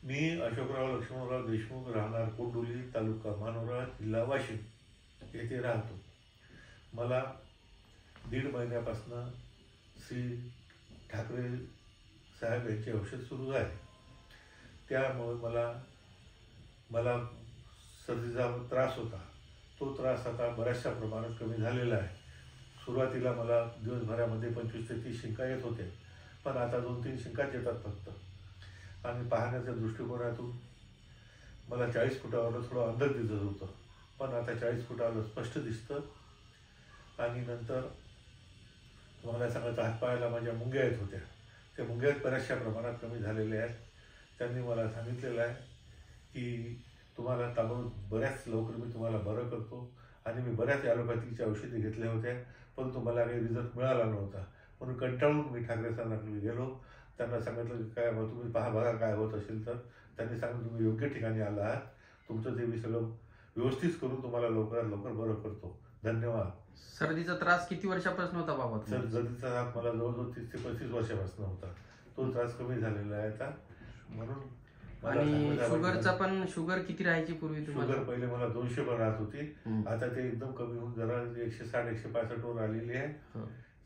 मी अशोकराव लक्ष्मणराव देशमुख, राहणार कोंडोली, तालुका मानोरा, जिल्हा वाशिम येथे राहतो. मला 1.5 महिन्यापासून श्री ठाकरे साहेब यांचे औषध सुरू आहे. त्यामुळे मला सर्दीचा त्रास होता. तो त्रास आता बऱ्याचशा प्रमाणात कमी झालेला आहे. सुरुवातीला मला दिवसभरामध्ये 25 ते 30 शिंका येत होते, पण आता 2-3 शिंकाच येतात फक्त. आणि पाहण्याच्या दृष्टिकोनातून मला 40 फुटावर थोडं अंधक दिसत होतं, पण आता 40 फुटावर स्पष्ट दिसतं. आणि नंतर तुम्हाला सांगायचं, हातपायाला माझ्या मुंग्या येत होत्या, त्या मुंग्या बऱ्याचशा प्रमाणात कमी झालेल्या आहेत. त्यांनी मला सांगितलेलं आहे की तुम्हाला ताबडतोब बऱ्याच लवकर मी तुम्हाला बरं करतो. आणि मी बऱ्याच ॲलोपॅथीच्या औषधी घेतल्या होत्या, परंतु मला काही रिझल्ट मिळाला नव्हता. म्हणून कंटाळून मी ठाकरे सरांकडे गेलो. त्यांना सांगितलं की काय मग तुम्ही बघा काय होत असेल तर. त्यांनी सांगितलं तुम्ही योग्य ठिकाणी आला आहात, तुमचं ते मी सगळं व्यवस्थित करून तुम्हाला लवकरात लवकर बरं करतो. धन्यवाद. सर्दीचा त्रास किती वर्षापासून होता बाबा? सर्दीचा त्रास मला जवळजवळ 30 ते 35 वर्षापासून होता. तो त्रास कमी झालेला आहे आता. म्हणून आणि शुगरचा पण, शुगर किती राहायची पूर्वी तुम्हाला? शुगर पहिले मला 200 वर राहत होती, आता ते एकदम कमी होऊन जरा 160-165 वर आलेली आहे,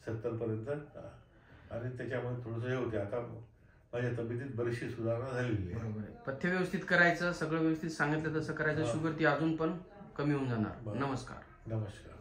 70 पर्यंत. आणि त्याच्यामुळे थोडंसं हे होते. आता माझ्या तब्येतीत बरीचशी सुधारणा झालेली आहे. पथ्य व्यवस्थित करायचं, सगळं व्यवस्थित सांगितलं तसं करायचं, शुगर ती अजून पण कमी होऊन जाणार. नमस्कार. नमस्कार.